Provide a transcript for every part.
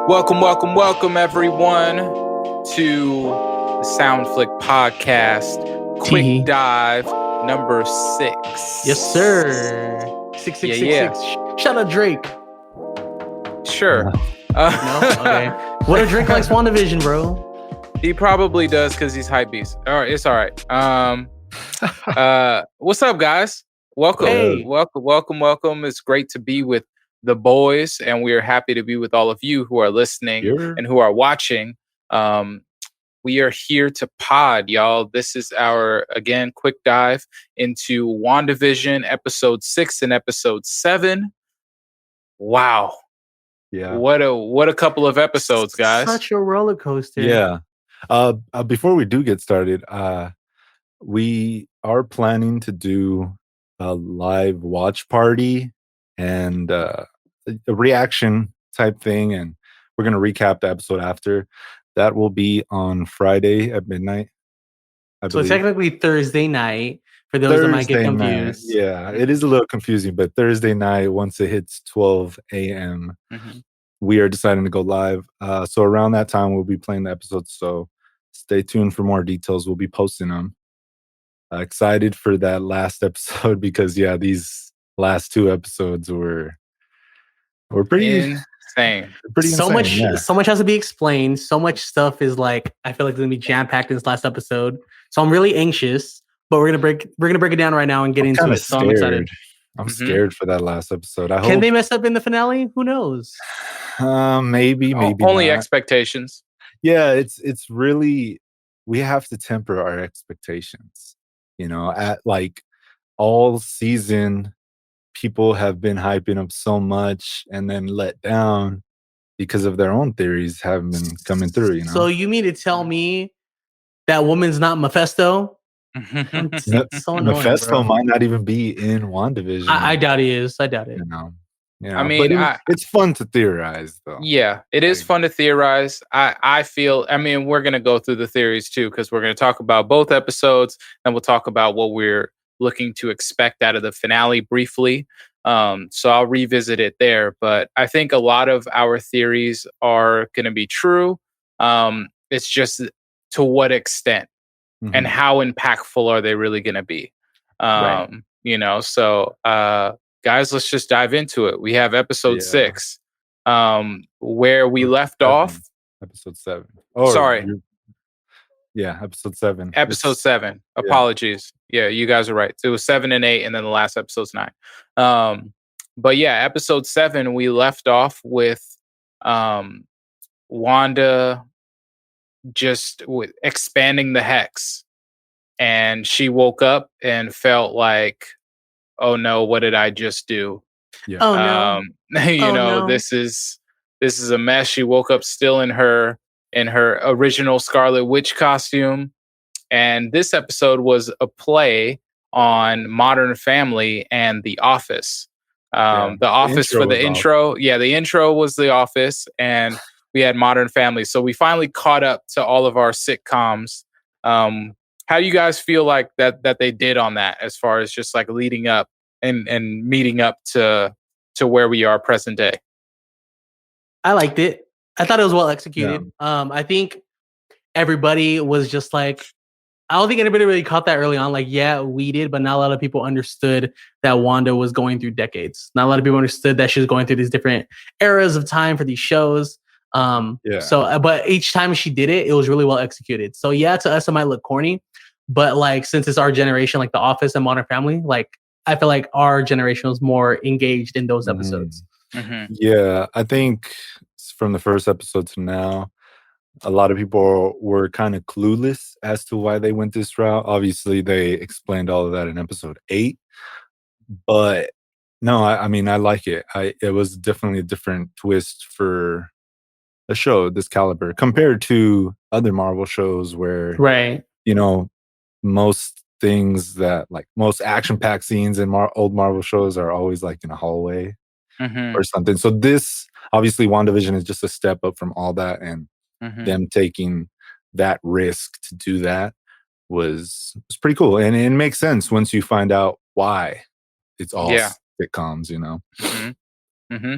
Welcome, everyone, to the Soundflick Podcast. Quick dive number 6. Yes, sir. 666. Shout out Drake. Sure. No? Okay. What if Drake likes WandaVision, bro? He probably does because he's hype beast. All right, it's all right. What's up, guys? Welcome. Hey. Welcome. It's great to be with the boys, and we are happy to be with all of you who are listening and who are watching. We are here to pod, y'all. This is our, again, quick dive into WandaVision episode 6 and episode 7. Wow. Yeah. What a couple of episodes, guys. Such a roller coaster. Yeah. Before we do get started, we are planning to do a live watch party and a reaction type thing, and we're going to recap the episode after. That will be on Friday at midnight. So technically Thursday night, for those that might get confused. Yeah, it is a little confusing, but Thursday night, once it hits 12 a.m., we are deciding to go live. So around that time, we'll be playing the episodes. So stay tuned for more details. We'll be posting them. Excited for that last episode because, these last 2 episodes were pretty insane. So much has to be explained. So much stuff is like, I feel like it's gonna be jam packed in this last episode. So I'm really anxious, but we're gonna break it down right now and get into it. So I'm excited. I'm scared for that last episode. Can they mess up in the finale? Who knows? Maybe only not. Expectations. Yeah, it's really, we have to temper our expectations. At like all season, people have been hyping up so much and then let down because of their own theories haven't been coming through. So you mean to tell me that woman's not Mephisto? So annoying, Mephisto might not even be in WandaVision. I doubt he is. I doubt it. I mean, it's fun to theorize, though. Yeah, it is fun to theorize. I feel, we're going to go through the theories, too, because we're going to talk about both episodes, and we'll talk about what we're looking to expect out of the finale briefly. So I'll revisit it there. But I think a lot of our theories are going to be true. It's just to what extent and how impactful are they really going to be? Guys, let's just dive into it. We have episode 6, where we left off. Episode 7. Episode 7. Episode 7. Apologies. Yeah, you guys are right. It was 7 and 8, and then the last episode's 9. But yeah, episode 7, we left off with Wanda just expanding the hex, and she woke up and felt like, oh no, what did I just do? Yeah. Oh no. This is a mess. She woke up still in her original Scarlet Witch costume. And this episode was a play on Modern Family and The Office. The Office for the intro. Yeah, the intro was The Office, and we had Modern Family. So we finally caught up to all of our sitcoms. How do you guys feel like that they did on that, as far as just like leading up and meeting up to where we are present day? I liked it. I thought it was well executed. I think everybody was just like, I don't think anybody really caught that early on. Like, yeah, we did, but not a lot of people understood that Wanda was going through decades. Not a lot of people understood that she was going through these different eras of time for these shows. But each time she did it, it was really well executed. So yeah, to us it might look corny, but like, since it's our generation, like The Office and Modern Family, like I feel like our generation was more engaged in those episodes. Yeah, I think from the first episode to now, a lot of people were kind of clueless as to why they went this route. Obviously, they explained all of that in episode 8, but no, I like it. It was definitely a different twist for a show this caliber compared to other Marvel shows where, most things that, like, most action-packed scenes in old Marvel shows are always like in a hallway or something. So this, obviously, WandaVision is just a step up from all that, and them taking that risk to do that was pretty cool. And it makes sense once you find out why it's all sitcoms, Hmm.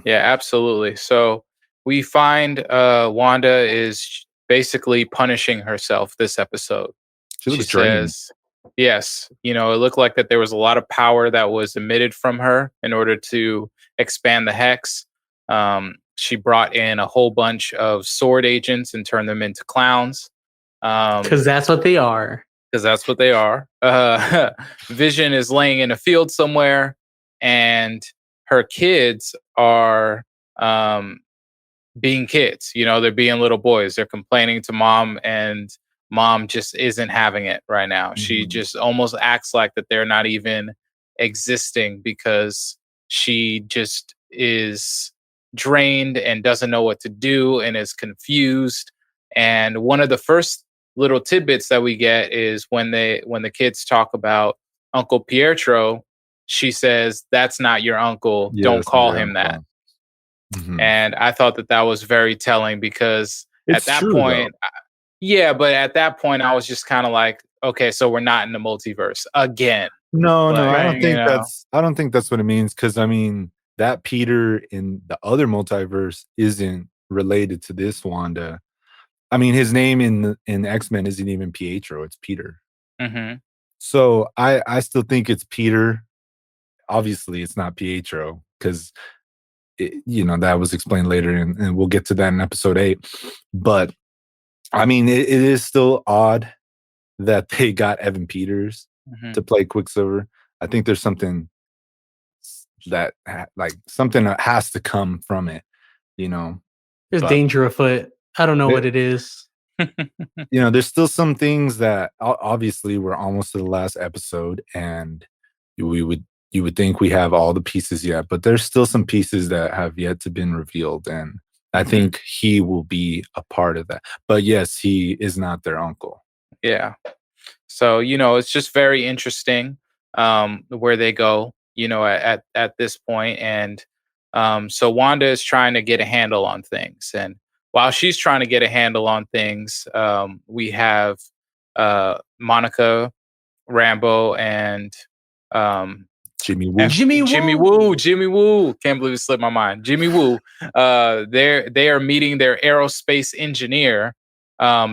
Yeah, absolutely. So we find Wanda is basically punishing herself this episode. She She looks drained. says, yes, it looked like that there was a lot of power that was emitted from her in order to expand the hex. She brought in a whole bunch of sword agents and turned them into clowns. Because that's what they are. Because that's what they are. Vision is laying in a field somewhere, and her kids are being kids. They're being little boys. They're complaining to mom, and mom just isn't having it right now. Mm-hmm. She just almost acts like that they're not even existing because she just is drained and doesn't know what to do and is confused. And one of the first little tidbits that we get is when the kids talk about Uncle Pietro, she says, "That's not your uncle. Don't call him that." Mm-hmm. And I thought that was very telling because it's at that true, point, but at that point I was just kind of like, okay, so we're not in the multiverse again. No, I don't think that's what it means. Because I mean, that Peter in the other multiverse isn't related to this Wanda. I mean, his name in X-Men isn't even Pietro; it's Peter. Mm-hmm. So I still think it's Peter. Obviously, it's not Pietro because that was explained later, and we'll get to that in episode 8. But I mean, it is still odd that they got Evan Peters to play Quicksilver. I think there's something that something that has to come from it, There's danger afoot. I don't know what it is. There's still some things that obviously we're almost to the last episode, and you would think we have all the pieces yet, but there's still some pieces that have yet to been revealed, and I think he will be a part of that. But yes, he is not their uncle. Yeah. So, it's just very interesting where they go, at this point. And so Wanda is trying to get a handle on things. And while she's trying to get a handle on things, we have Monica Rambeau and Jimmy Woo. Jimmy Woo. Can't believe it slipped my mind. Jimmy Woo. They are meeting their aerospace engineer.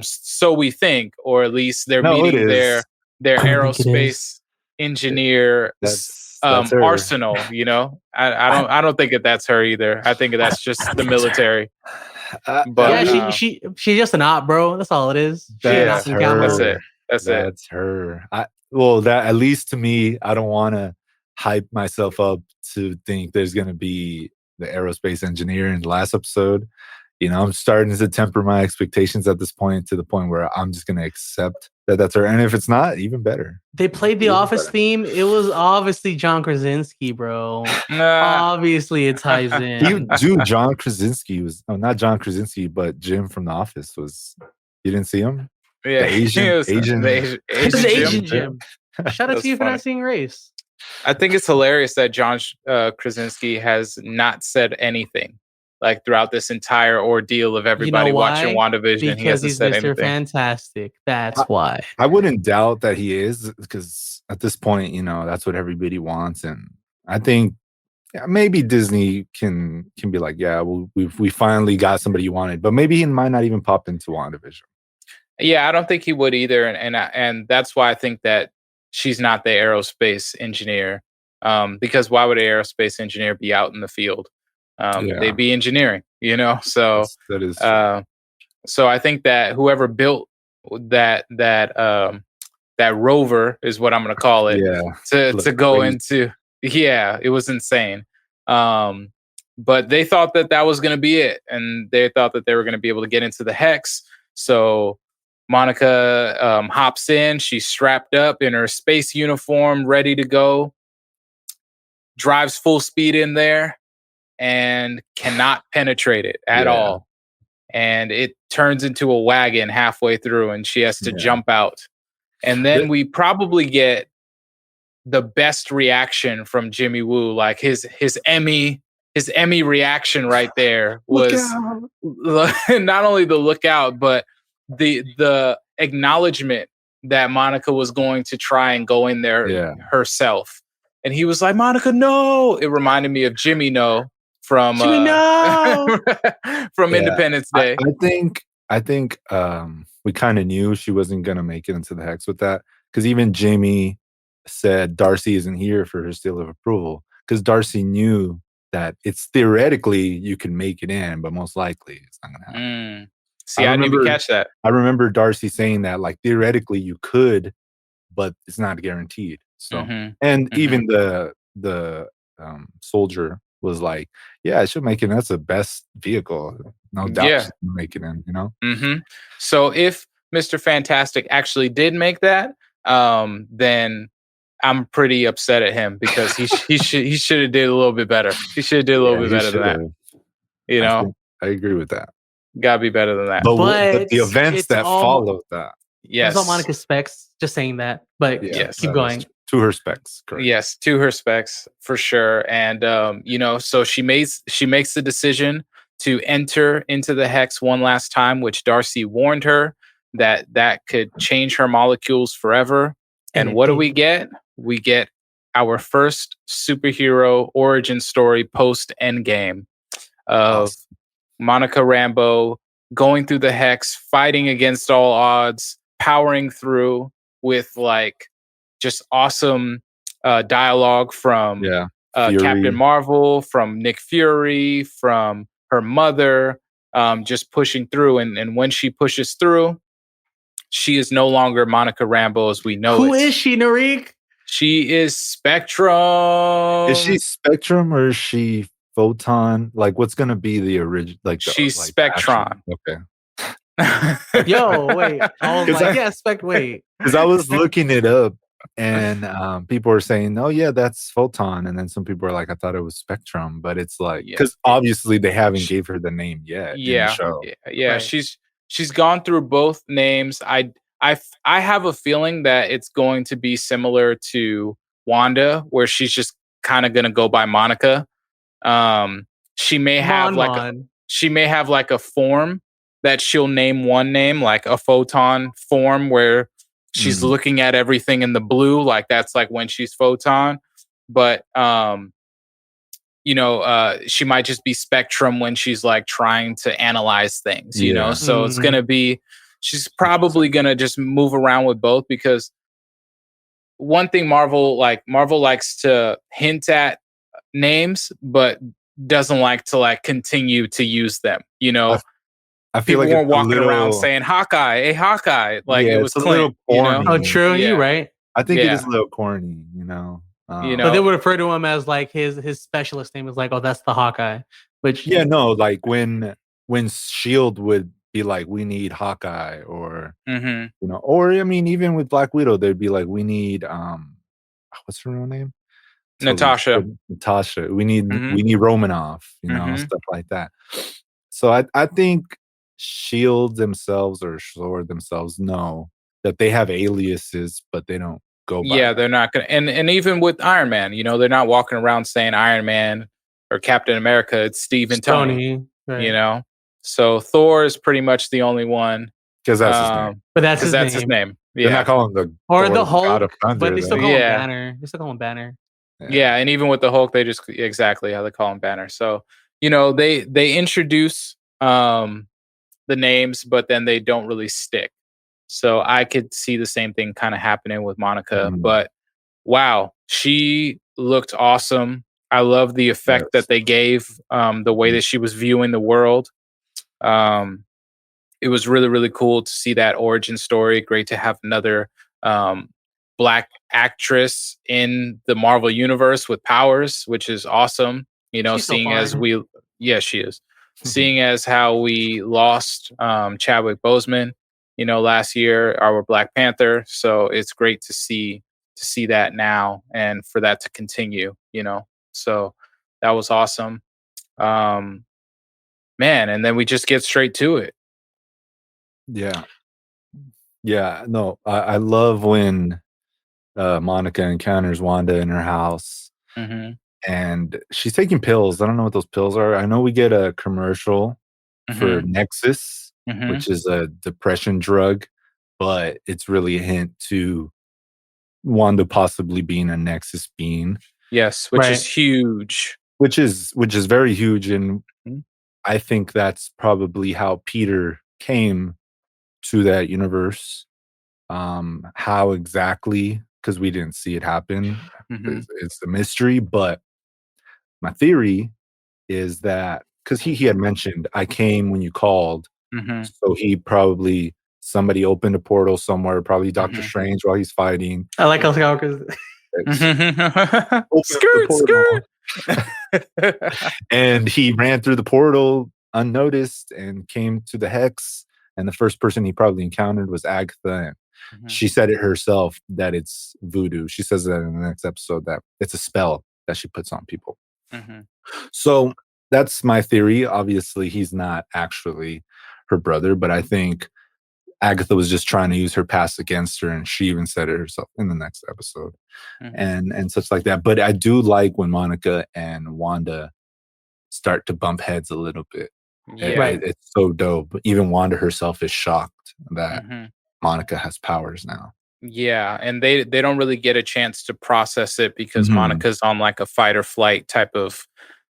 So we think, or at least they're meeting their aerospace engineer that's arsenal. I don't think that's her either. I think that's just the military. But she's just an op, bro. That's all it is. That's her. That's her. That, at least to me, I don't want to hype myself up to think there's going to be the aerospace engineer in the last episode. I'm starting to temper my expectations at this point to the point where I'm just going to accept that that's her. And if it's not, even better. They played the Office theme. It was obviously John Krasinski, bro. Obviously, it ties in. Dude, John Krasinski was not John Krasinski, but Jim from The Office was. You didn't see him? Yeah, the Asian Jim. Shout out to you for not seeing Race. I think it's hilarious that John Krasinski has not said anything throughout this entire ordeal of everybody watching WandaVision. He hasn't said anything. Fantastic. That's why. I wouldn't doubt that he is, because at this point, that's what everybody wants, and I think maybe Disney can be like, yeah, we finally got somebody you wanted, but maybe he might not even pop into WandaVision. Yeah, I don't think he would either, and that's why I think that she's not the aerospace engineer, because why would an aerospace engineer be out in the field? They'd be engineering, So that is so I think that whoever built that rover is what I'm going to call it. To go crazy. Into. Yeah, it was insane. But they thought that was going to be it, and they thought that they were going to be able to get into the hex. So Monica hops in. She's strapped up in her space uniform, ready to go. Drives full speed in there and cannot penetrate it at all. And it turns into a wagon halfway through, and she has to jump out. And then we probably get the best reaction from Jimmy Woo, his Emmy reaction right there was not only the lookout, but the acknowledgement that Monica was going to try and go in there herself. and he was like, Monica, no. It reminded me of Jimmy No from Jimmy, no! from Independence Day. I think we kind of knew she wasn't gonna make it into the hex with that, because even Jimmy said Darcy isn't here for her seal of approval, because Darcy knew that it's theoretically you can make it in, but most likely it's not gonna happen. See, I didn't even catch that. I remember Darcy saying that, like, theoretically you could, but it's not guaranteed. So, even the soldier was like, "Yeah, I should make it. That's the best vehicle. No doubt, she's gonna make it in." You know. So if Mr. Fantastic actually did make that, then I'm pretty upset at him, because he should have did a little bit better. He should have did a little bit better than that. You know, I agree with that. Gotta be better than that. But the events that followed that. Yes. It's all Monica's specs, just saying that. But keep going. To her specs, correct. Yes, to her specs, for sure. And so she makes the decision to enter into the hex one last time, which Darcy warned her that could change her molecules forever. And what do we get? We get our first superhero origin story post Endgame of Monica Rambeau going through the hex, fighting against all odds, powering through with like just awesome dialogue from Captain Marvel, from Nick Fury, from her mother, just pushing through. And when she pushes through, she is no longer Monica Rambeau as we know. Who is she, Narik? She is Spectrum. Is she Spectrum or is she Photon? Like, what's gonna be the original? Like, she's Spectron. Okay. Yo, wait. I was like, wait. Because I was looking it up, and people were saying, "Oh yeah, that's Photon," and then some people were like, "I thought it was Spectrum," but it's like, because obviously they haven't gave her the name yet. Yeah, right. She's gone through both names. I have a feeling that it's going to be similar to Wanda, where she's just kind of going to go by Monica. She may have like a form that she'll name one name, like a Photon form, where she's looking at everything in the blue, like that's like when she's Photon. But she might just be Spectrum when she's like trying to analyze things, you know. So it's gonna be, she's probably gonna just move around with both, because one thing Marvel likes to hint at names, but doesn't like to like continue to use them. You know, I feel people like weren't walking around saying Hawkeye, hey Hawkeye, like it was a little corny. Oh, true, you're right. I think it is a little corny, you know. But they would refer to him as like his specialist name is like, oh, that's the Hawkeye. Which like when Shield would be like, we need Hawkeye, or or I mean, even with Black Widow, they'd be like, we need what's her real name? Natasha. We need Romanoff, you know, stuff like that. So I think Shield themselves or Sword themselves know that they have aliases, but they don't go by that. They're not gonna, and even with Iron Man, you know, they're not walking around saying Iron Man or Captain America. It's Steve and Tony. Right. You know, so Thor is pretty much the only one, because that's his name. But that's his name. Yeah, they're not calling the Hulk, God of Thunder, but they still call him Banner. They still call him Banner. Yeah, and even with the Hulk, they just exactly how they call him Banner. So you know, they introduce the names, but then they don't really stick. So I could see the same thing kind of happening with Monica. But wow, she looked awesome. I love the effect that they gave, the way that she was viewing the world. It was really, really cool to see that origin story. Great to have another Black actress in the Marvel universe with powers, which is awesome. You know, she is. Seeing as how we lost Chadwick Boseman, you know, last year, our Black Panther. So it's great to see that now and for that to continue, you know. So that was awesome. Man, and then we just get straight to it. Yeah. No, I love when Monica encounters Wanda in her house. And she's taking pills. I don't know what those pills are. I know we get a commercial for Nexus, which is a depression drug, but it's really a hint to Wanda possibly being a Nexus being. Yes, which is huge. Which is very huge, and Mhm. I think that's probably how Peter came to that universe. How exactly? Because we didn't see it happen. Mhm. It's a mystery. But my theory is that because he had mentioned, I came when you called, Mhm. so he probably somebody opened a portal somewhere, probably Doctor Mhm. Strange while he's fighting. I like how Skywalker's. Opened the portal. Skirt. And he ran through the portal unnoticed and came to the hex. And the first person he probably encountered was Agatha. And Mhm. she said it herself that it's voodoo. She says that in the next episode that it's a spell that she puts on people. Mhm. So that's my theory. Obviously, he's not actually her brother, but I think Agatha was just trying to use her past against her, and she even said it herself in the next episode, Mhm. and such like that. But I do like when Monica and Wanda start to bump heads a little bit. Yeah. It's so dope. Even Wanda herself is shocked that Mhm. Monica has powers now. Yeah, and they don't really get a chance to process it because Mhm. Monica's on like a fight or flight type of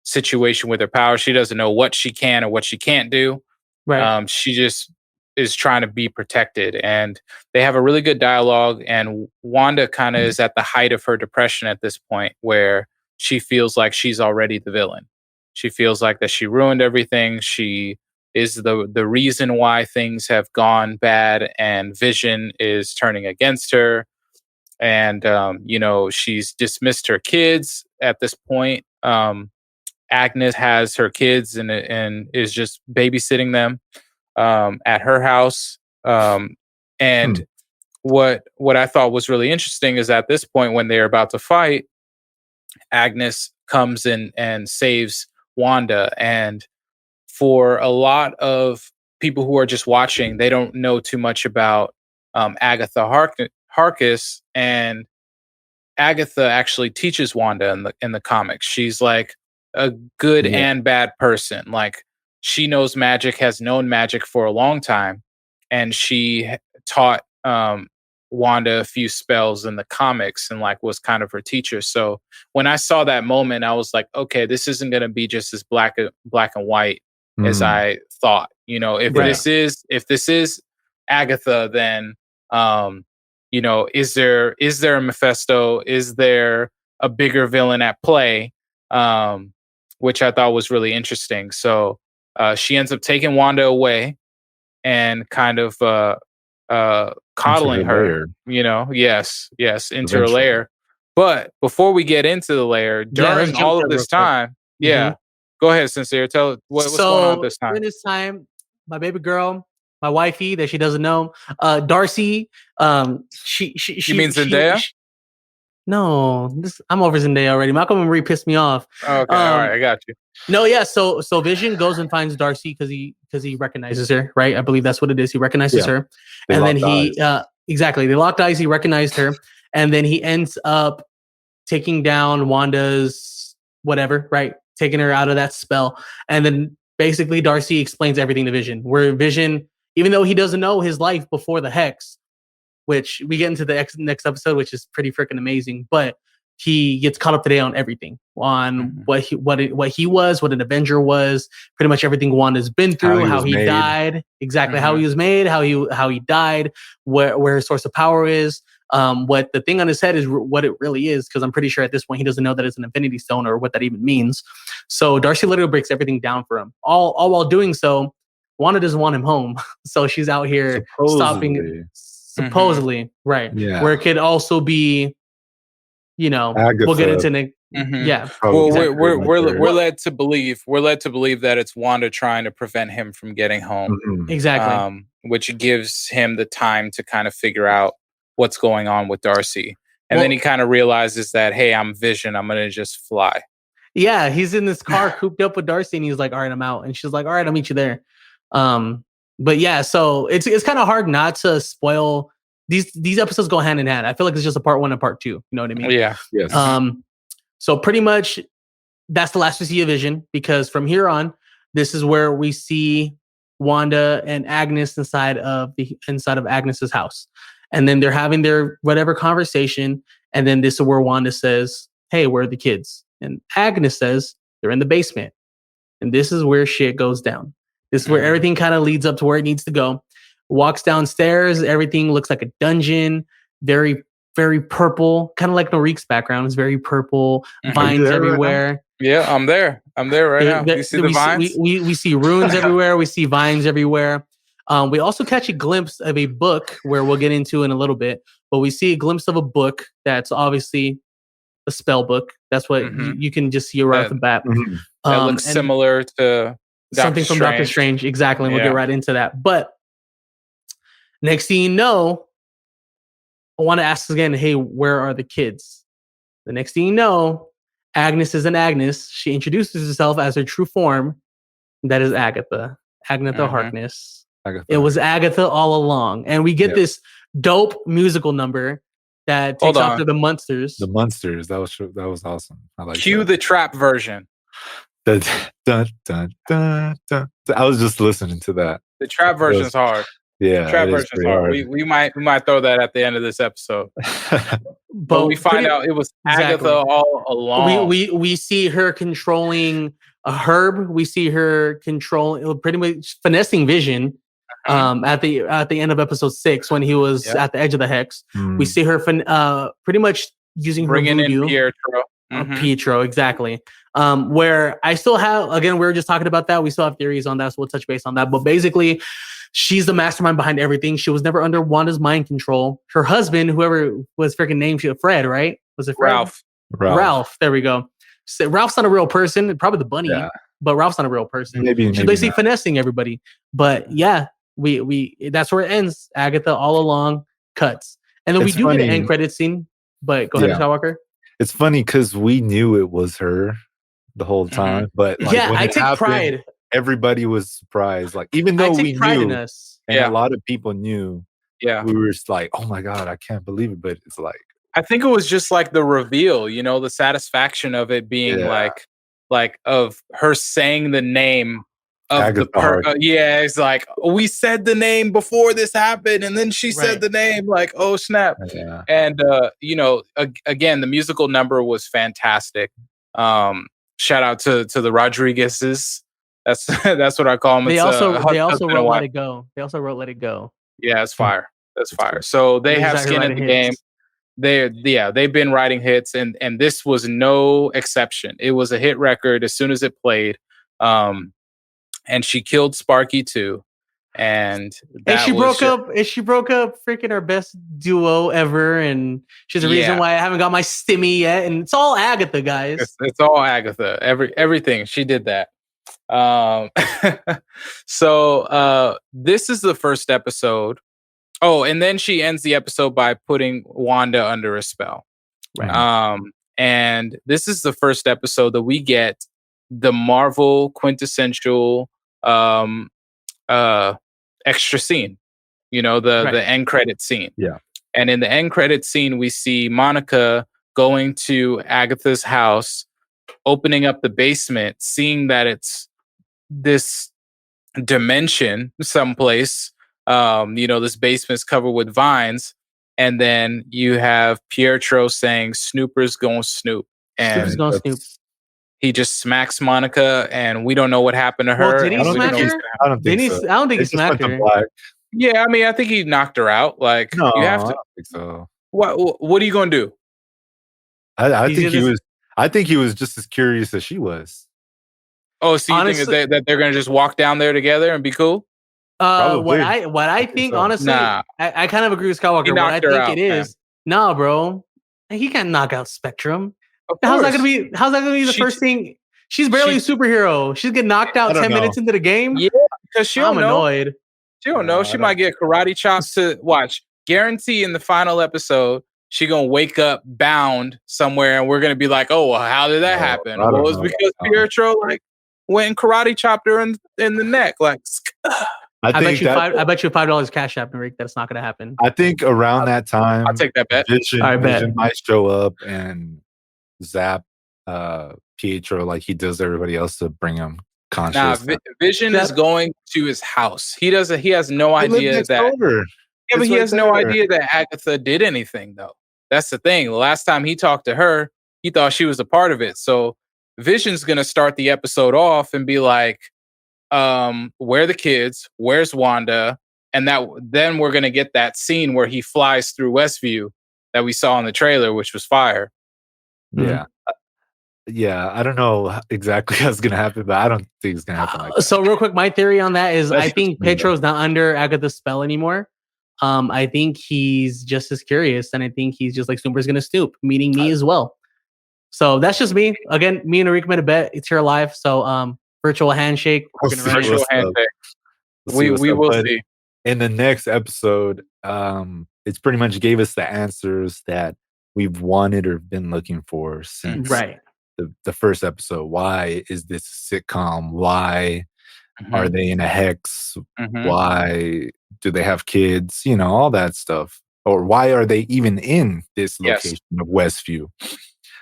situation with her power. She doesn't know what she can or what she can't do. Right. She just is trying to be protected, and they have a really good dialogue. And Wanda kind of is at the height of her depression at this point, where she feels like she's already the villain. She feels like that she ruined everything. She is the reason why things have gone bad, and Vision is turning against her. And she's dismissed her kids at this point. Agnes has her kids and is just babysitting them at her house. And what I thought was really interesting is at this point when they're about to fight, Agnes comes in and saves Wanda. And for a lot of people who are just watching, they don't know too much about Agatha Harkness, and Agatha actually teaches Wanda in the comics. She's like a good and bad person. Like she knows magic, has known magic for a long time, and she taught Wanda a few spells in the comics and like was kind of her teacher. So when I saw that moment, I was like, okay, this isn't going to be just as black and white as I thought. If this is Agatha, then is there a Mephisto? Is there a bigger villain at play? Which I thought was really interesting. So she ends up taking Wanda away and kind of coddling her. Yes, into her lair. But before we get into the lair, during all of this time, go ahead, Sincere. Tell what's going on at this time. During this time, my baby girl, my wifey that she doesn't know, Darcy. She You mean Zendaya? No, I'm over Zendaya already. Malcolm and Marie pissed me off. Okay, all right, I got you. No, yeah. So Vision goes and finds Darcy because he recognizes her, right? I believe that's what it is. He recognizes her, and then they locked eyes. He recognized her, and then he ends up taking down Wanda's whatever, right? Taking her out of that spell, and then basically Darcy explains everything to Vision. Where Vision, even though he doesn't know his life before the hex, which we get into the next episode, which is pretty freaking amazing. But he gets caught up today on everything, on what he was, what an Avenger was, pretty much everything Wanda's been through, how he died, exactly how he was made, how he died, where his source of power is, what the thing on his head is, what it really is. Because I'm pretty sure at this point he doesn't know that it's an Infinity Stone or what that even means. So Darcy literally breaks everything down for him. All while doing so, Wanda doesn't want him home, so she's out here stopping. Supposedly, right? Yeah. Where it could also be, Agatha. we'll get into yeah. Well, we're led to believe that it's Wanda trying to prevent him from getting home. Exactly. Which gives him the time to kind of figure out what's going on with Darcy, and then he kind of realizes that, hey, I'm Vision. I'm gonna just fly. Yeah, he's in this car cooped up with Darcy, and he's like, "All right, I'm out," and she's like, "All right, I'll meet you there." But yeah, so it's kind of hard not to spoil these episodes. Go hand in hand. I feel like it's just a part 1 and part 2. You know what I mean? Yeah. Yes. So pretty much that's the last we see of Vision, because from here on, this is where we see Wanda and Agnes inside of Agnes's house, and then they're having their whatever conversation, and then this is where Wanda says, hey, where are the kids? And Agnes says, they're in the basement. And this is where shit goes down. This is where everything kind of leads up to where it needs to go. Walks downstairs. Everything looks like a dungeon. Very, very purple. Kind of like Norik's background. It's very purple. Vines everywhere. Right, yeah, I'm there. I'm there right now. You see the vines? We see runes everywhere. We see vines everywhere. We also catch a glimpse of a book where we'll get into in a little bit. But we see a glimpse of a book that's obviously a spell book. That's what you can just see right off the bat. That looks similar to something from Doctor Strange. Exactly. And we'll get right into that. But next thing you know, I want to ask again, hey, where are the kids? The next thing you know, Agnes isn't Agnes. She introduces herself as her true form. That is Agatha. Agatha Harkness. It was Agatha all along. And we get this dope musical number that takes after the Munsters. The Munsters. That was awesome. I like Cue the trap version. Dun, dun, dun, dun, dun. I was just listening to that. The trap version is hard. Yeah, the trap version is hard. We might throw that at the end of this episode. but we find out it was Agatha all along. We see her controlling a herb. We see her controlling, pretty much finessing Vision. At the end of episode 6, when he was at the edge of the hex, we see her pretty much using bringing her voodoo. In Pietro. Pietro, exactly. Where I still have, again, we were just talking about that. We still have theories on that, so we'll touch base on that. But basically, she's the mastermind behind everything. She was never under Wanda's mind control. Her husband, whoever was freaking named, Fred, right? Was it Fred? Ralph. There we go. So Ralph's not a real person. Probably the bunny, but Ralph's not a real person. She's basically finessing everybody. But yeah, we that's where it ends. Agatha all along cuts, and then we do get an end credit scene. But go ahead, Skywalker. It's funny because we knew it was her the whole time, but like, when I take pride. Everybody was surprised. Like, even though we knew, in us. And a lot of people knew, we were just like, "Oh my god, I can't believe it!" But it's like, I think it was just like the reveal, the satisfaction of it being like of her saying the name of Agatha it's like, we said the name before this happened, and then she said the name, like, oh snap. And again, the musical number was fantastic. Shout out to the Rodriguez's. That's what I call them. They also wrote Let It Go. They also wrote Let It Go. Yeah, it's fire. That's fire. So they have skin in the game. They've been writing hits, and this was no exception. It was a hit record as soon as it played. And she killed Sparky too. And she broke up freaking our best duo ever. And she's the reason why I haven't got my stimmy yet. And it's all Agatha, guys. It's all Agatha. Everything. She did that. So this is the first episode. Oh, and then she ends the episode by putting Wanda under a spell. Right. And this is the first episode that we get the Marvel quintessential extra scene, the end credit scene. Yeah. And in the end credit scene, we see Monica going to Agatha's house, opening up the basement, seeing that it's this dimension someplace. This basement's covered with vines. And then you have Pietro saying, Snooper's gonna snoop. And Snooper's gonna snoop. He just smacks Monica, and we don't know what happened to her. Well, did he smack her? I don't think so. I don't think he smacked her. Yeah, I mean, I think he knocked her out. Like, no, you have to. I don't think so. What are you gonna do? I think he was just as curious as she was. Oh, so you think that they're gonna just walk down there together and be cool? What I think, honestly, I kind of agree with Skywalker. What I think it is, nah, bro, he can't knock out Spectrum. How's that gonna be the first thing? She's barely a superhero. She's getting knocked out 10 minutes into the game. Yeah, because I'm annoyed. She don't know. She might get karate chops to watch. Guarantee in the final episode, she gonna wake up bound somewhere, and we're gonna be like, "Oh, well, how did that happen?" Well, it was because Pietro went and karate chopped her in the neck. Like, I bet you $5 cash app, Rick. That's not gonna happen. I think around that time, I'll take that bet. Vision might show up and zap Pietro like he does everybody else to bring him conscious. Nah, Vision is going to his house. He has no idea that. Yeah, but he has no idea that Agatha did anything, though. That's the thing. The last time he talked to her, he thought she was a part of it. So Vision's gonna start the episode off and be like, where are the kids? Where's Wanda? And then we're gonna get that scene where he flies through Westview that we saw in the trailer, which was fire. Yeah. Yeah, I don't know exactly how it's gonna happen, but I don't think it's gonna happen like that. So real quick, my theory on that is That's I just think me, though. Petro's not under Agatha's spell anymore. I think he's just as curious, and I think he's just like Snooper's gonna stoop, meeting me as well. So that's just me. Again, me and Arik made a bet. It's here live. So virtual handshake. We're gonna run it. Virtual handshake. We will see. In the next episode, it's pretty much gave us the answers that we've wanted or been looking for since Right. the first episode. Why is this a sitcom? Why are they in a hex? Why do they have kids? You know, all that stuff. Or why are they even in this location of Westview?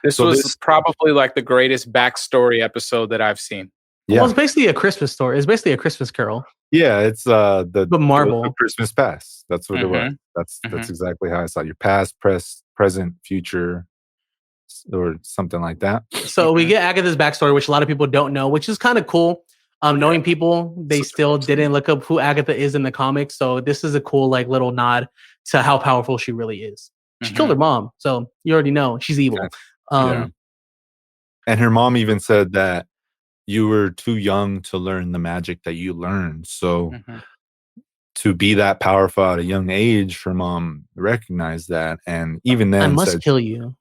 This was probably like the greatest backstory episode that I've seen. Yeah. Well, it's basically a Christmas story. It's basically a Christmas Carol. Yeah, it's the Marvel Christmas past. That's what it was. That's exactly how I saw your past, present, future, or something like that. So we get Agatha's backstory, which a lot of people don't know, which is kind of cool. Knowing people, they still didn't look up who Agatha is in the comics. So this is a cool like little nod to how powerful she really is. She killed her mom, so you already know she's evil. And her mom even said that you were too young to learn the magic that you learned. So to be that powerful at a young age, her mom recognized that, and even then I must kill you.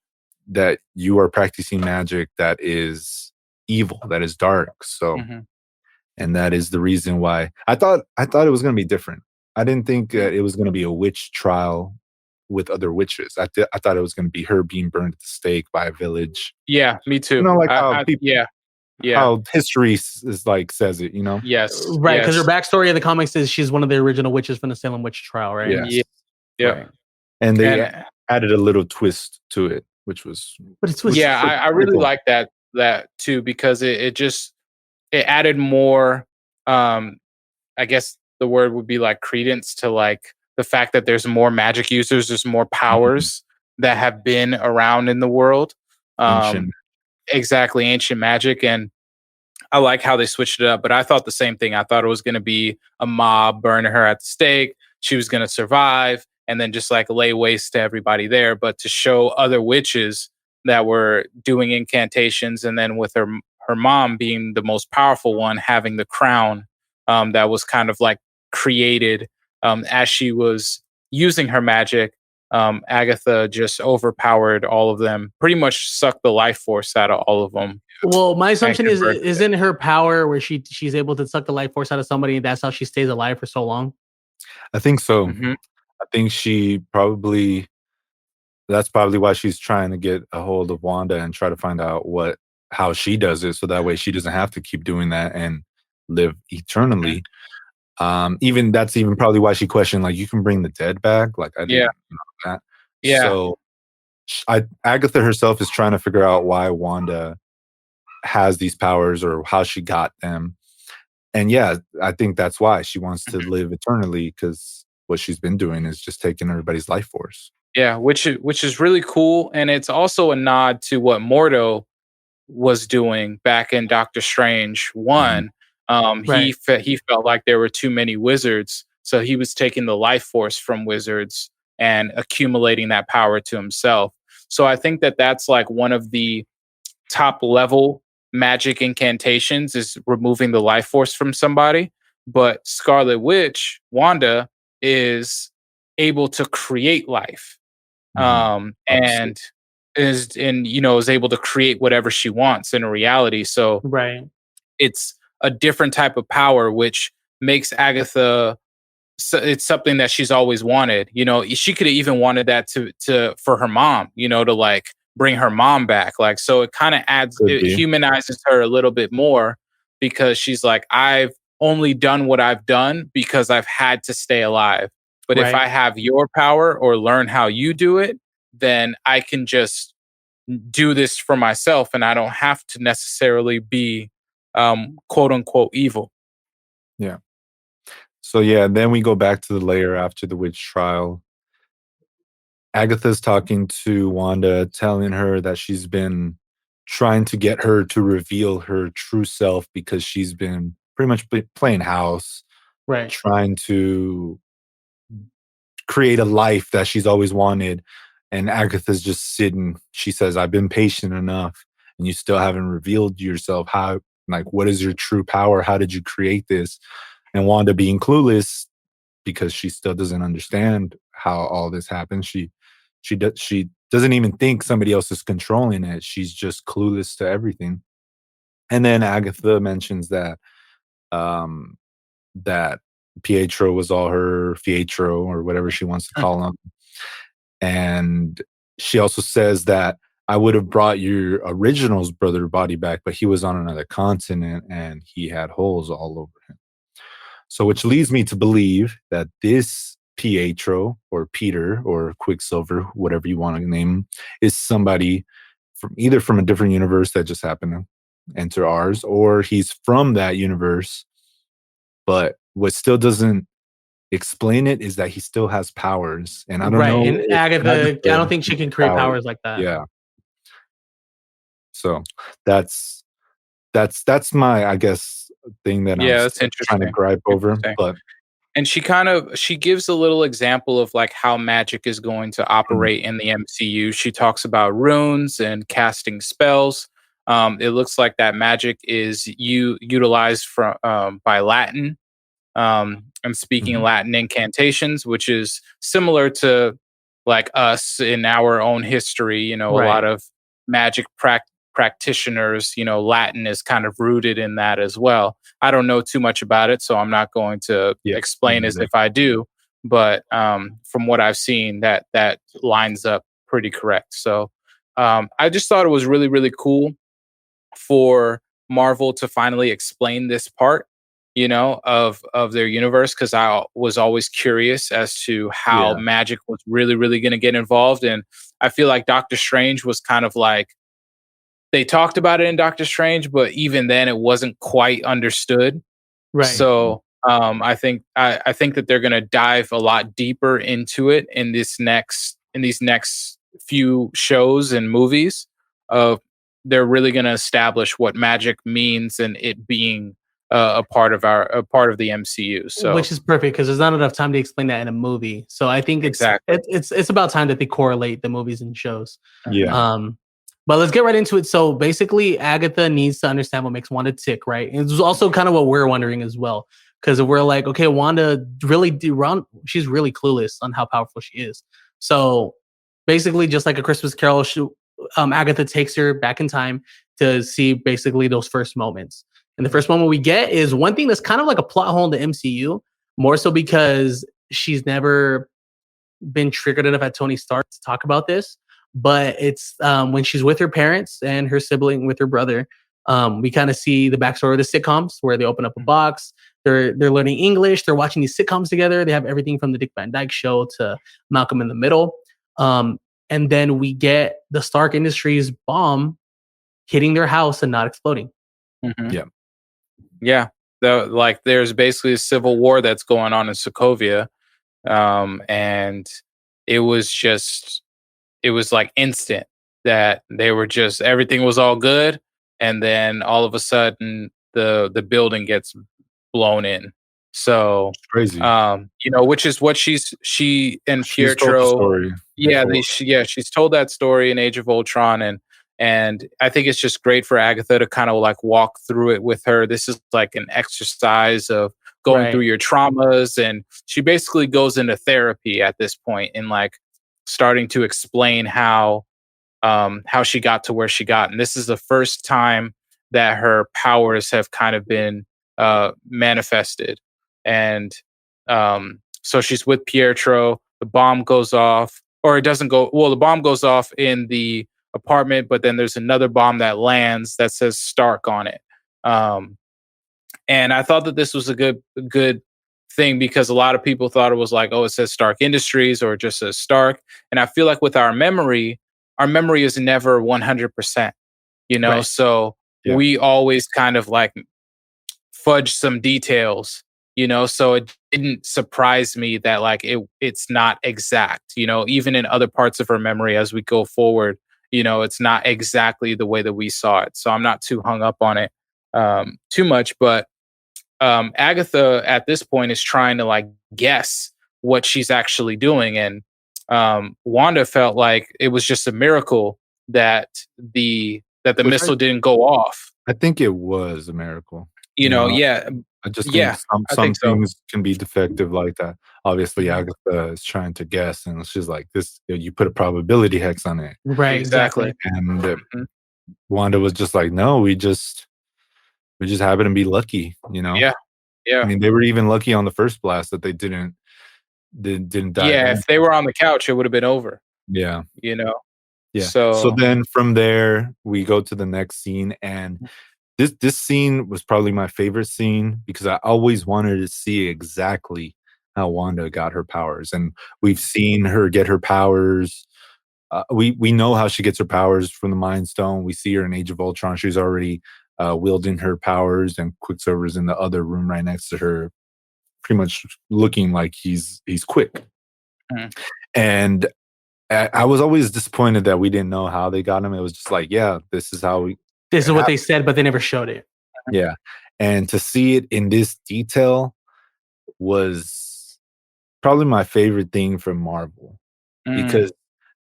That you are practicing magic that is evil, that is dark. So, and that is the reason why I thought it was going to be different. I didn't think that it was going to be a witch trial with other witches. I thought it was going to be her being burned at the stake by a village. Yeah, me too. You know, like how people, how history is like says it. You know, right? Because her backstory in the comics is she's one of the original witches from the Salem witch trial, right? Yeah. And they added a little twist to it, which was I really like that too, because it added more. I guess the word would be like credence to like the fact that there's more magic users, there's more powers that have been around in the world. Exactly, ancient magic. And I like how they switched it up, but I thought the same thing. I thought it was going to be a mob burning her at the stake. She was going to survive and then just like lay waste to everybody there. But to show other witches that were doing incantations, and then with her mom being the most powerful one, having the crown that was kind of like created as she was using her magic. Agatha just overpowered all of them, pretty much sucked the life force out of all of them. Well, my assumption isn't her power where she's able to suck the life force out of somebody, and that's how she stays alive for so long? I think so. I think that's probably why she's trying to get a hold of Wanda and try to find out how she does it, so that way she doesn't have to keep doing that and live eternally. That's probably why she questioned, like, you can bring the dead back. Like, I didn't know that. Yeah. So Agatha herself is trying to figure out why Wanda has these powers or how she got them. And I think that's why she wants to live eternally, because what she's been doing is just taking everybody's life force. Yeah, which is really cool. And it's also a nod to what Mordo was doing back in Doctor Strange 1. He felt like there were too many wizards, so he was taking the life force from wizards and accumulating that power to himself. So I think that that's like one of the top level magic incantations, is removing the life force from somebody. But Scarlet Witch, Wanda, is able to create life, and is able to create whatever she wants in a reality. So it's a different type of power, which makes Agatha. So it's something that she's always wanted. You know, she could have even wanted that for her mom. You know, to like bring her mom back. Like, so it kind of humanizes her a little bit more, because she's like, I've only done what I've done because I've had to stay alive. But if I have your power or learn how you do it, then I can just do this for myself, and I don't have to necessarily be quote unquote evil. Yeah. So then we go back to the lair after the witch trial. Agatha's talking to Wanda, telling her that she's been trying to get her to reveal her true self because she's been pretty much playing house, Right. trying to create a life that she's always wanted. And Agatha's just sitting. She says, I've been patient enough and you still haven't revealed yourself. How, like, what is your true power? How did you create this? And Wanda, being clueless because she still doesn't understand how all this happened. She doesn't even think somebody else is controlling it. She's just clueless to everything. And then Agatha mentions that that Pietro was all her Pietro or whatever she wants to call him. And she also says that I would have brought your original's brother body back, but he was on another continent and he had holes all over him. So which leads me to believe that this Pietro or Peter or Quicksilver, whatever you want to name him, is somebody from either from a different universe that just happened to enter ours, or he's from that universe. But what still doesn't explain it is that he still has powers. And I don't know. And Agatha, I don't think she can create powers like that. Yeah. So that's my, I guess, thing that that's I'm trying to gripe over. But and she gives a little example of like how magic is going to operate in the MCU. She talks about runes and casting spells. It looks like that magic is utilized by Latin and speaking Latin incantations, which is similar to like us in our own history. A lot of magic practitioners, Latin is kind of rooted in that as well. I don't know too much about it, so I'm not going to explain as if I do. But from what I've seen, that lines up pretty correct. So I just thought it was really, really cool for Marvel to finally explain this part, of their universe, because I was always curious as to how magic was really, really going to get involved. And I feel like Doctor Strange was kind of like, they talked about it in Doctor Strange, but even then it wasn't quite understood. Right. So I think that they're going to dive a lot deeper into it in these next few shows and movies. They're really going to establish what magic means and it being a part of the MCU. So, which is perfect because there's not enough time to explain that in a movie. So I think it's about time that they correlate the movies and shows. Yeah. But let's get right into it. So basically, Agatha needs to understand what makes Wanda tick, right? And it's also kind of what we're wondering as well, because we're like, okay, Wanda she's really clueless on how powerful she is. So basically, just like A Christmas Carol, Agatha takes her back in time to see basically those first moments. And the first moment we get is one thing that's kind of like a plot hole in the MCU, more so because she's never been triggered enough at Tony Stark to talk about this. But it's when she's with her parents and her sibling with her brother, we kind of see the backstory of the sitcoms where they open up a box. They're learning English. They're watching these sitcoms together. They have everything from the Dick Van Dyke Show to Malcolm in the Middle. And then we get the Stark Industries bomb hitting their house and not exploding. Yeah. There's basically a civil war that's going on in Sokovia. And it was like instant that they were just, everything was all good. And then all of a sudden the building gets blown in. So it's crazy. Which is what she and Pietro. She's told that story in Age of Ultron. And I think it's just great for Agatha to kind of like walk through it with her. This is like an exercise of going through your traumas. And she basically goes into therapy at this point and like starting to explain how she got to where she got. And this is the first time that her powers have kind of been manifested. And so she's with Pietro. The bomb goes off, or it doesn't go. Well, the bomb goes off in the apartment, but then there's another bomb that lands that says Stark on it. And I thought that this was a good thing because a lot of people thought it was like, oh, it says Stark Industries or it just says Stark. And I feel like with our memory is never 100%, so we always kind of like fudge some details So it didn't surprise me that like it's not exact, even in other parts of her memory as we go forward, it's not exactly the way that we saw it. So I'm not too hung up on it too much, but Agatha at this point is trying to like guess what she's actually doing. And Wanda felt like it was just a miracle that the missile didn't go off. I think it was a miracle. Yeah. I just think some so. things can be defective like that. Obviously, Agatha is trying to guess, and she's like, "This, you put a probability hex on it." Right, exactly. And Wanda was just like, "No, we just happen to be lucky." Yeah. I mean, they were even lucky on the first blast that they didn't die. Yeah, if they were on the couch, it would have been over. Yeah. Yeah. So then from there, we go to the next scene, and this scene was probably my favorite scene because I always wanted to see exactly how Wanda got her powers, and we've seen her get her powers. We know how she gets her powers from the Mind Stone. We see her in Age of Ultron. She's already wielding her powers, and Quicksilver's in the other room right next to her, pretty much looking like he's quick. And I was always disappointed that we didn't know how they got him. It was just like, yeah, this is how we. This is what they said, but they never showed it. Yeah, and to see it in this detail was probably my favorite thing from Marvel, because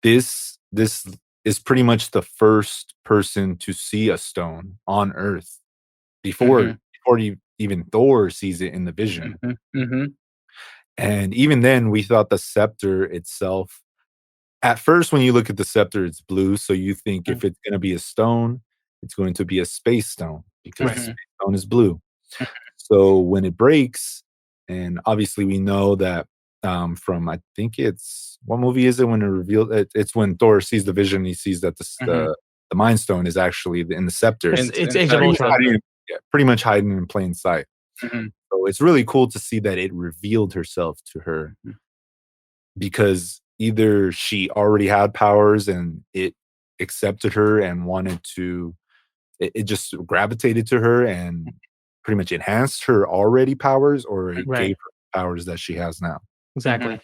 this is pretty much the first person to see a stone on Earth before even Thor sees it in the Vision. And even then, we thought the scepter itself. At first, when you look at the scepter, it's blue, so you think if it's going to be a stone, it's going to be a space stone because the space stone is blue. So when it breaks, and obviously we know that from, I think it's, what movie is it when it revealed it's when Thor sees the Vision, he sees that the Mind Stone is actually in the scepter. It's Age of Ultron. Pretty much hiding in plain sight. So it's really cool to see that it revealed herself to her, because either she already had powers and it accepted her and wanted to, it just gravitated to her and pretty much enhanced her already powers, or it gave her powers that she has now. Exactly.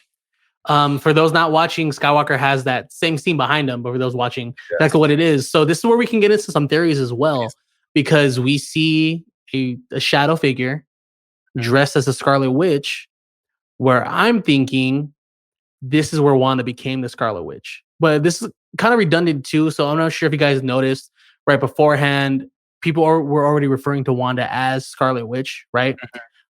For those not watching, Skywalker has that same scene behind him, but for those watching, that's what it is. So this is where we can get into some theories as well, because we see a shadow figure dressed as a Scarlet Witch, where I'm thinking this is where Wanda became the Scarlet Witch. But this is kind of redundant too, so I'm not sure if you guys noticed right beforehand, people were already referring to Wanda as Scarlet Witch, right?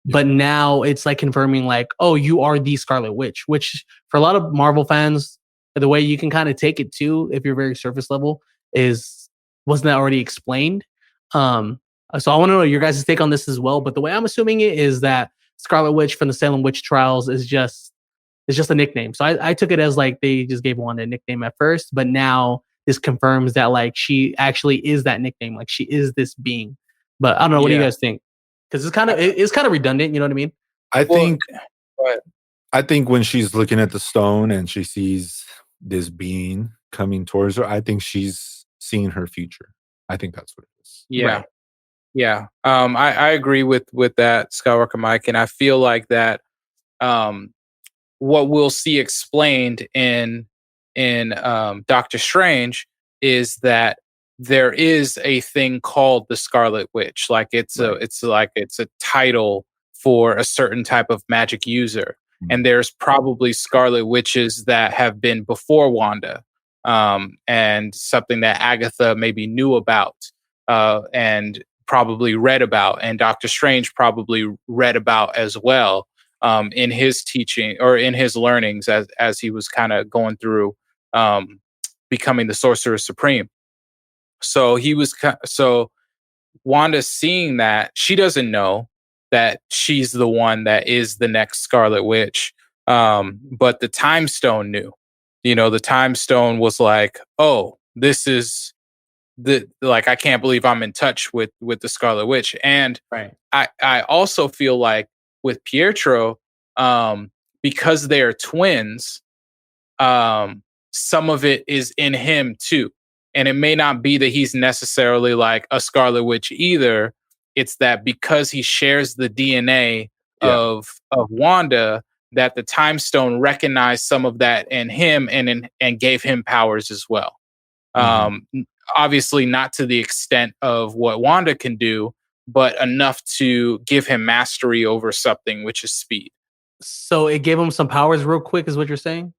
But now it's like confirming like, oh, you are the Scarlet Witch, which for a lot of Marvel fans, the way you can kind of take it too, if you're very surface level, is wasn't that already explained? So I want to know your guys' take on this as well. But the way I'm assuming it is that Scarlet Witch from the Salem Witch Trials is just a nickname. So I took it as like they just gave Wanda a nickname at first, but now this confirms that like she actually is that nickname, like she is this being. But I don't know, what do you guys think? Because it's kind of redundant, you know what I mean? I think when she's looking at the stone and she sees this being coming towards her, I think she's seeing her future. I think that's what it is. Yeah. I agree with that, Skywalker Mike, and I feel like that what we'll see explained in Doctor Strange is that there is a thing called the Scarlet Witch. Like it's a title for a certain type of magic user. And there's probably Scarlet Witches that have been before Wanda, and something that Agatha maybe knew about and probably read about, and Doctor Strange probably read about as well in his teaching or in his learnings as he was kind of going through becoming the Sorcerer Supreme. So Wanda seeing that, she doesn't know that she's the one that is the next Scarlet Witch. But the Time Stone knew. The Time Stone was like, oh, this is I can't believe I'm in touch with the Scarlet Witch. And I also feel like with Pietro, because they are twins, some of it is in him too. And it may not be that he's necessarily like a Scarlet Witch either. It's that because he shares the DNA of Wanda, that the Time Stone recognized some of that in him and gave him powers as well. Obviously, not to the extent of what Wanda can do, but enough to give him mastery over something, which is speed. So it gave him some powers real quick, is what you're saying?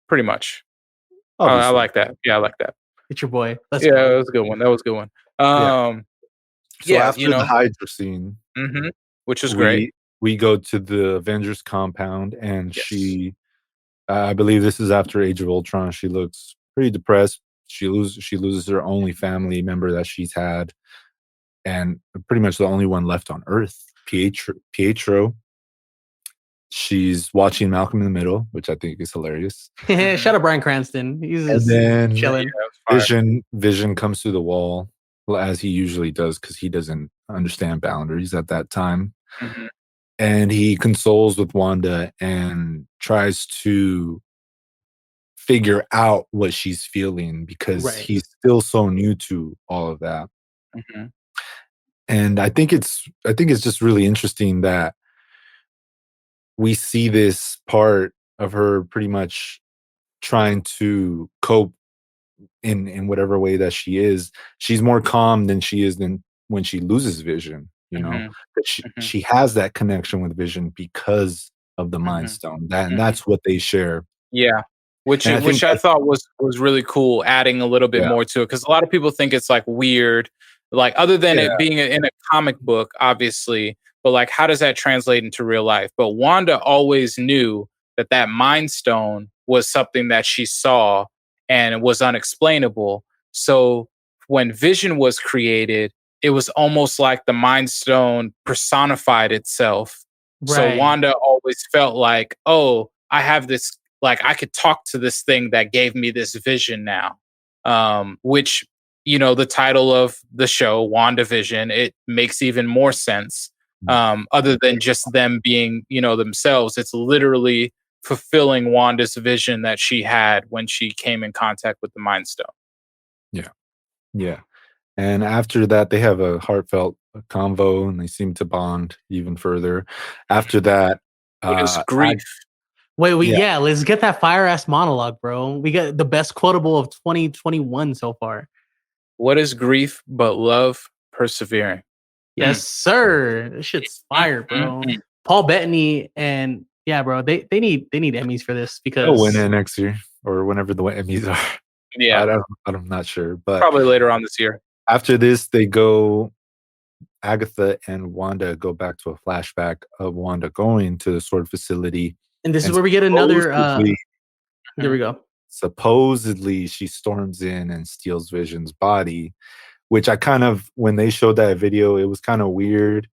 Pretty much. I Obviously. like that. Yeah, I like that. It's your boy. That was a good one. That was a good one. So after the Hydra scene, which was great, we go to the Avengers compound, and she, I believe this is after Age of Ultron. She looks pretty depressed. She loses her only family member that she's had, and pretty much the only one left on Earth, Pietro. She's watching Malcolm in the Middle, which I think is hilarious. Shout out Bryan Cranston. He's just then chilling. Vision comes through the wall, as he usually does, because he doesn't understand boundaries at that time. And he consoles with Wanda and tries to figure out what she's feeling, because he's still so new to all of that. And I think it's just really interesting that we see this part of her pretty much trying to cope in whatever way that she is. She's more calm than she is than when she loses Vision, you know. But she has that connection with Vision because of the Mind Stone. And that's what they share. Yeah. Which I thought was really cool, adding a little bit more to it, because a lot of people think it's like weird, like other than it being in a comic book, obviously, but like how does that translate into real life? But Wanda always knew that Mind Stone was something that she saw and it was unexplainable. So when Vision was created, it was almost like the Mind Stone personified itself. So Wanda always felt like, oh, I have this, like I could talk to this thing that gave me this vision now. Which, the title of the show, WandaVision, it makes even more sense. Other than just them being, themselves. It's literally fulfilling Wanda's vision that she had when she came in contact with the Mind Stone. Yeah. And after that, they have a heartfelt convo, and they seem to bond even further. After that, what is grief? Let's get that fire ass monologue, bro. We got the best quotable of 2021 so far. What is grief but love persevering? Yes, sir. This shit's fire, bro. Paul Bettany and bro, they need Emmys for this, because they'll win it next year or whenever the Emmys are. Yeah, I'm not sure, but probably later on this year. After this, Agatha and Wanda go back to a flashback of Wanda going to the sword facility. And this is where we get another. There we go. Supposedly, she storms in and steals Vision's body, which when they showed that video, it was kind of weird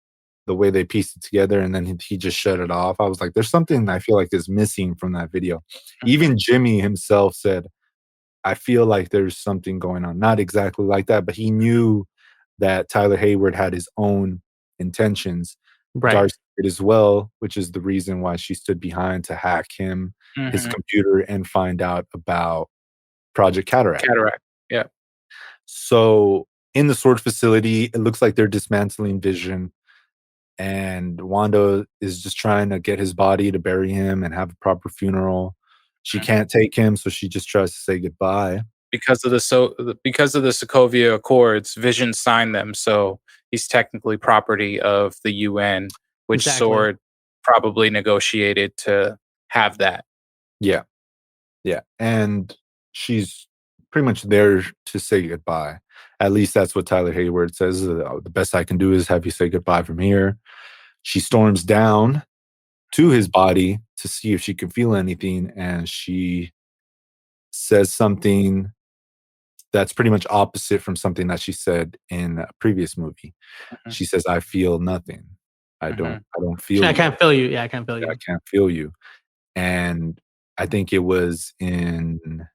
the way they pieced it together, and then he just shut it off. I was like, there's something I feel like is missing from that video. Even Jimmy himself said, I feel like there's something going on. Not exactly like that, but he knew that Tyler Hayward had his own intentions. Darcy did as well, which is the reason why she stood behind to hack his computer, and find out about Project Cataract. Yeah. So in the sword facility, it looks like they're dismantling Vision, and Wanda is just trying to get his body to bury him and have a proper funeral. She can't take him, so she just tries to say goodbye. Because of the Sokovia Accords, Vision signed them, so he's technically property of the UN, which Sword probably negotiated to have that. Yeah. And she's pretty much there to say goodbye. At least that's what Tyler Hayward says. The best I can do is have you say goodbye from here. She storms down to his body to see if she can feel anything, and she says something that's pretty much opposite from something that she said in a previous movie. She says, I feel nothing. I don't feel I can't feel you. Yeah, I can't feel you. I can't feel you. And I think it was in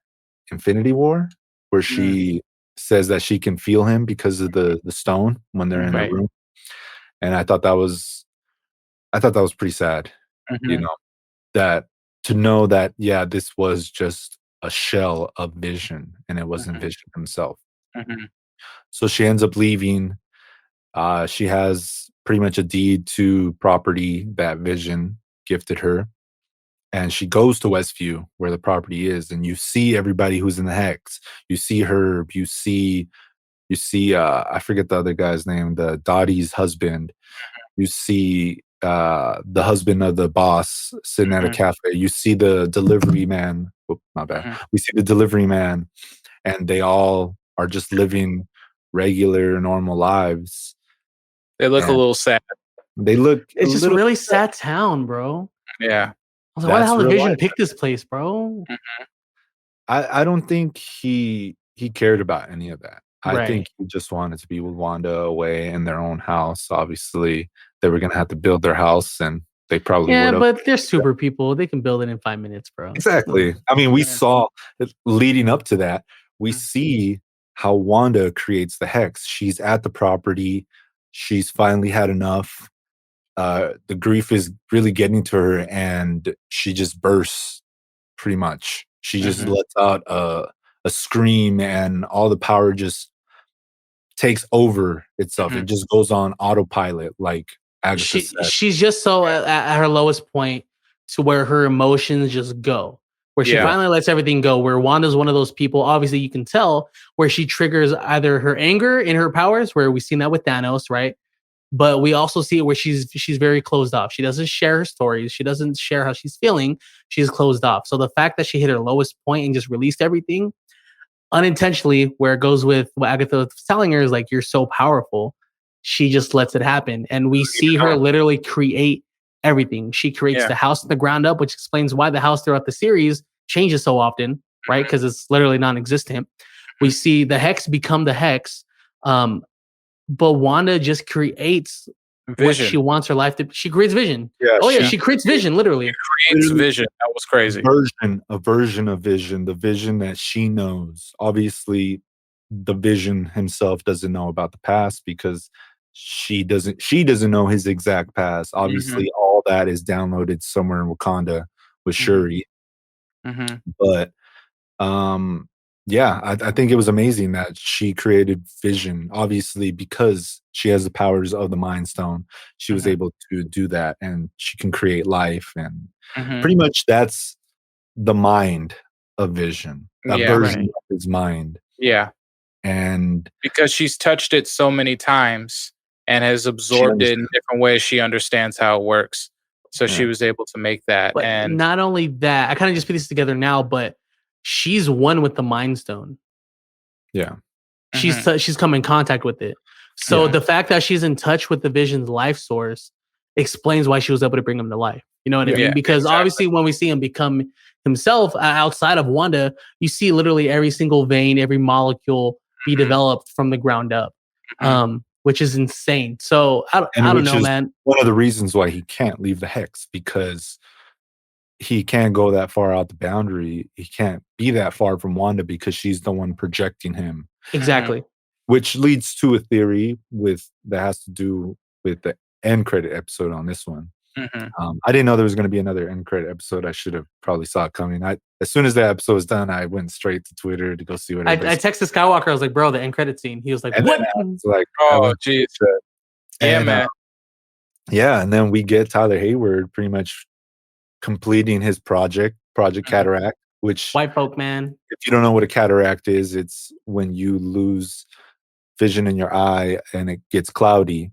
Infinity War where she says that she can feel him because of the stone when they're in a room. And I thought that was pretty sad. That to know that, this was just a shell of Vision, and it wasn't Vision himself. So she ends up leaving. She has pretty much a deed to property that Vision gifted her. And she goes to Westview where the property is, and you see everybody who's in the hex. You see Herb, you see I forget the other guy's name, the Dottie's husband. You see the husband of the boss sitting at a cafe. You see the delivery man. Oh, my bad. We see the delivery man, and they all are just living regular, normal lives. They look a little sad. They look. It's just a really sad town, bro. Yeah. I was like, why the hell did Vision pick this place, bro? I don't think he cared about any of that. I Right. think he just wanted to be with Wanda away in their own house. Obviously, they were gonna have to build their house, and they probably would have. But they're super people. They can build it in 5 minutes, bro. Exactly. I mean, we saw leading up to that. We see how Wanda creates the hex. She's at the property. She's finally had enough. The grief is really getting to her, and she just bursts. Pretty much, she just lets out a scream, and all the power just takes over itself. It just goes on autopilot, like Agatha said. She's just so at her lowest point to where her emotions just go. Where she finally lets everything go. Where Wanda's one of those people, obviously you can tell, where she triggers either her anger in her powers, where we've seen that with Thanos, right? But we also see it where she's very closed off. She doesn't share her stories. She doesn't share how she's feeling. She's closed off. So the fact that she hit her lowest point and just released everything unintentionally, where it goes with what Agatha was telling her is like, you're so powerful. She just lets it happen. And we see her literally create everything. She creates the house from the ground up, which explains why the house throughout the series changes so often, right? Because it's literally non-existent. We see the hex become the hex. But Wanda just creates what she wants her life to. She creates Vision. Yeah, she creates Vision. Literally, she creates Vision. That was crazy. A version of Vision, the Vision that she knows. Obviously, the Vision himself doesn't know about the past because she doesn't know his exact past. Obviously, all that is downloaded somewhere in Wakanda with Shuri. But yeah, I think it was amazing that she created Vision. Obviously, because she has the powers of the Mind Stone, she was able to do that, and she can create life. And pretty much that's the mind of Vision, that version of his mind. Yeah. And because she's touched it so many times and has absorbed it in different ways, she understands how it works. So she was able to make that. But and not only that, I kind of just put this together now, but she's one with the Mind Stone. Yeah. She's come in contact with it. So the fact that she's in touch with the Vision's life source explains why she was able to bring him to life. You know what I mean? Because obviously when we see him become himself outside of Wanda, you see literally every single vein, every molecule be developed from the ground up, which is insane. So I don't know, man. One of the reasons why he can't leave the hex, because he can't go that far out the boundary. He can't be that far from Wanda because she's the one projecting him. Exactly. Which leads to a theory that has to do with the end credit episode on this one. I didn't know there was going to be another end credit episode. I should have probably saw it coming. As soon as the episode was done, I went straight to Twitter to go see what I texted Skywalker. I was like, bro, the end credit scene. He was like, what? Like, oh, jeez. Yeah, man. And then we get Tyler Hayward pretty much completing his Project Cataract, which white folk, man. If you don't know what a cataract is, it's when you lose vision in your eye and it gets cloudy.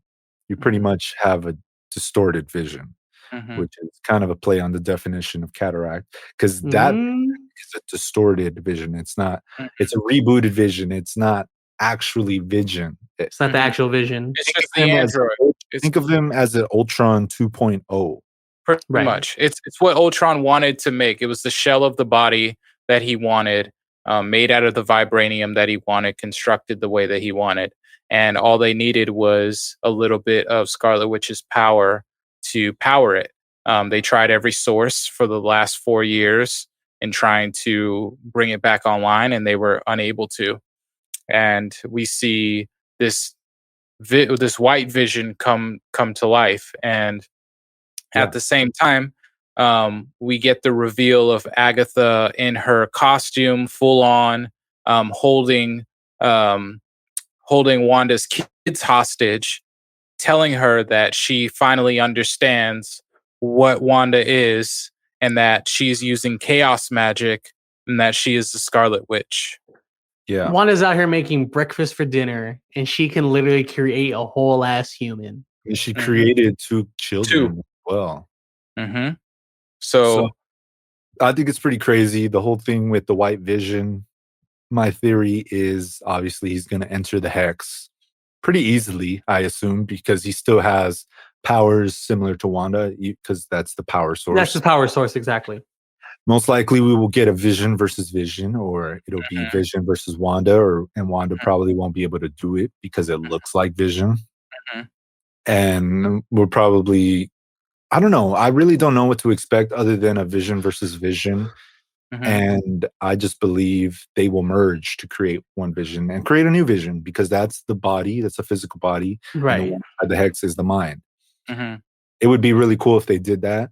You pretty much have a distorted vision, which is kind of a play on the definition of cataract, because that is a distorted vision. It's not. It's a rebooted vision. It's not actually vision. It's not the actual vision. It's just the android. Think of him as an Ultron 2.0. Pretty much. It's what Ultron wanted to make. It was the shell of the body that he wanted, made out of the vibranium that he wanted, constructed the way that he wanted. And all they needed was a little bit of Scarlet Witch's power to power it. They tried every source for the last 4 years in trying to bring it back online, and they were unable to. And we see this white vision come to life. And at the same time, we get the reveal of Agatha in her costume, full on, holding Wanda's kids hostage, telling her that she finally understands what Wanda is and that she's using chaos magic and that she is the Scarlet Witch. Yeah. Wanda's out here making breakfast for dinner, and she can literally create a whole ass human. And she created 2 children as well. Mm-hmm. So I think it's pretty crazy. The whole thing with the white vision. My theory is obviously he's going to enter the hex pretty easily, I assume, because he still has powers similar to Wanda, because that's the power source. That's the power source, exactly. Most likely we will get a Vision versus Vision, or it'll be Vision versus Wanda, and Wanda probably won't be able to do it because it looks like Vision. And we're probably, I don't know. I really don't know what to expect other than a Vision versus Vision. And I just believe they will merge to create one Vision and create a new Vision, because that's the body, that's a physical body. Right. And the hex is the mind. It would be really cool if they did that.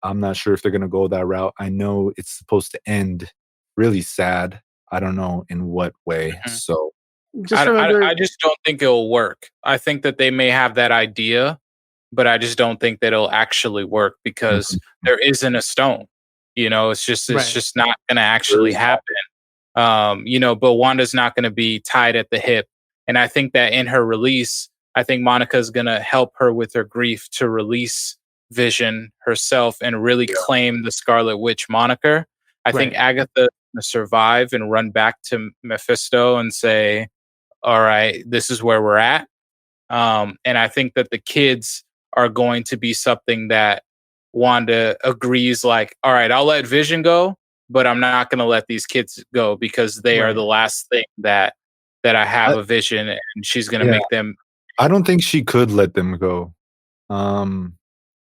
I'm not sure if they're going to go that route. I know it's supposed to end really sad. I don't know in what way. So I just don't think it'll work. I think that they may have that idea, but I just don't think that it'll actually work because there isn't a stone. You know, it's just not going to actually happen. You know, but Wanda's not going to be tied at the hip. And I think that in her release, I think Monica's going to help her with her grief to release Vision herself and really claim the Scarlet Witch moniker. I think Agatha's going to survive and run back to Mephisto and say, all right, this is where we're at. And I think that the kids are going to be something that Wanda agrees, like, all right, I'll let Vision go, but I'm not going to let these kids go because they are the last thing that I have a Vision, and she's going to make them. I don't think she could let them go.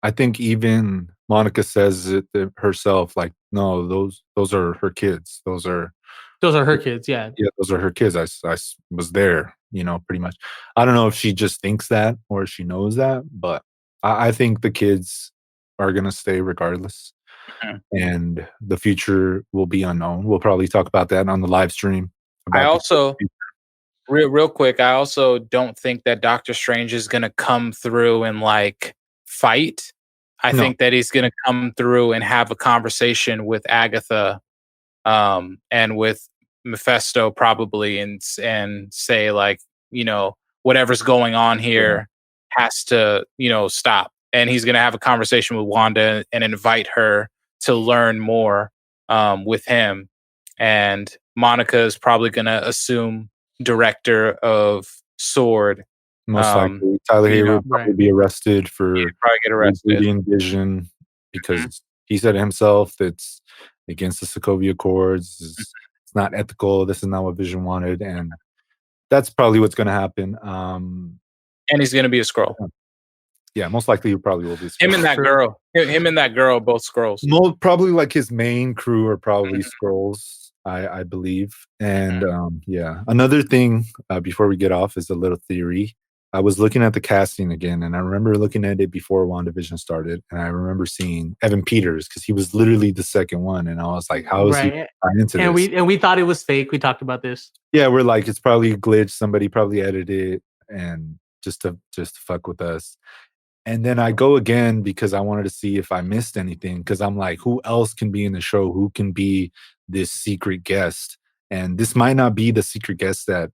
I think even Monica says it herself, like, no, those are her kids. Those are her kids. Yeah, those are her kids. I was there, you know, pretty much. I don't know if she just thinks that or she knows that, but I think the kids are going to stay regardless. And the future will be unknown. We'll probably talk about that on the live stream. I also, real quick, I also don't think that Doctor Strange is going to come through and like fight. I think that he's going to come through and have a conversation with Agatha and with Mephisto probably and say, like, you know, whatever's going on here has to, you know, stop. And he's going to have a conversation with Wanda and invite her to learn more with him. And Monica is probably going to assume director of S.W.O.R.D. Most likely. Tyler Hayward will probably be arrested for probably get arrested. Vision because he said himself it's against the Sokovia Accords. It's not ethical. This is not what Vision wanted. And that's probably what's going to happen. And he's going to be a Skrull. Yeah, most likely he probably will be. Him and that girl. Him and that girl, both Skrulls. Probably like his main crew are probably Skrulls, I believe. And another thing before we get off is a little theory. I was looking at the casting again, and I remember looking at it before WandaVision started, and I remember seeing Evan Peters because he was literally the second one, and I was like, "How is he into this?" And we thought it was fake. We talked about this. Yeah, we're like, it's probably a glitch. Somebody probably edited it, and just to fuck with us. And then I go again because I wanted to see if I missed anything. Because I'm like, who else can be in the show? Who can be this secret guest? And this might not be the secret guest that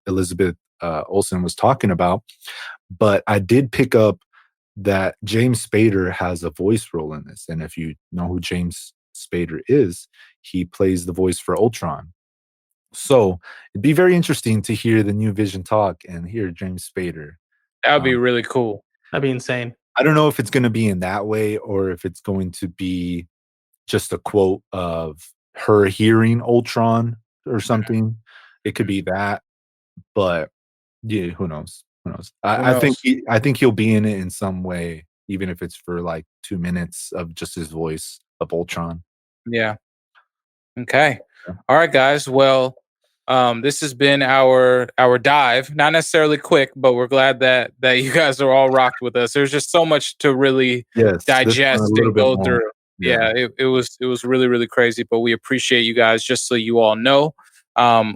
Elizabeth Olsen was talking about. But I did pick up that James Spader has a voice role in this. And if you know who James Spader is, he plays the voice for Ultron. So it'd be very interesting to hear the new Vision talk and hear James Spader. That would be really cool. That'd be insane. I don't know if it's going to be in that way or if it's going to be just a quote of her hearing Ultron or something. It could be that, but yeah, who knows? Who knows? I think he'll be in it in some way, even if it's for like 2 minutes of just his voice of Ultron. Yeah. Okay. All right, guys. Well, this has been our dive. Not necessarily quick, but we're glad that you guys are all rocked with us. There's just so much to really digest and go through. Yeah, it was really, really crazy, but we appreciate you guys. Just so you all know,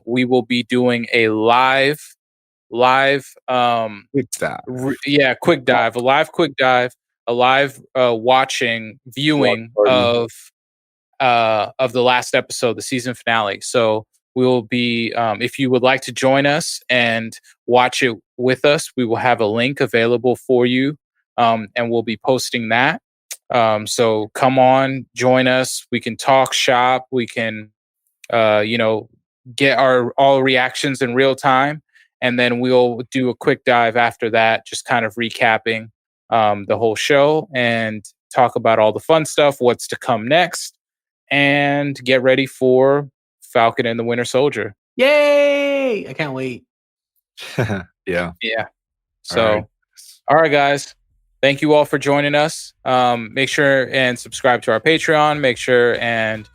we will be doing a live live Quick dive. quick dive, a live viewing of the last episode, the season finale. So we will be, if you would like to join us and watch it with us, we will have a link available for you, and we'll be posting that. So come on, join us. We can talk shop. We can, get all reactions in real time, and then we'll do a quick dive after that, just kind of recapping the whole show and talk about all the fun stuff, what's to come next, and get ready for Falcon and the Winter Soldier. Yay! I can't wait. Yeah. So, all right, guys. Thank you all for joining us. Make sure and subscribe to our Patreon. Make sure and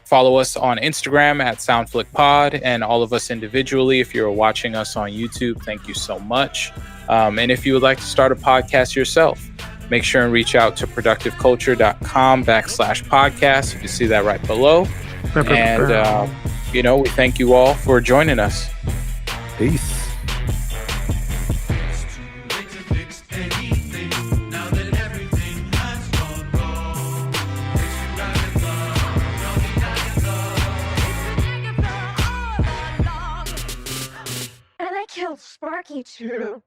follow us on Instagram at SoundFlickPod, and all of us individually. If you're watching us on YouTube, thank you so much. And if you would like to start a podcast yourself, make sure and reach out to productiveculture.com/podcast. You can see that right below. And, we thank you all for joining us. Peace. And I killed Sparky too.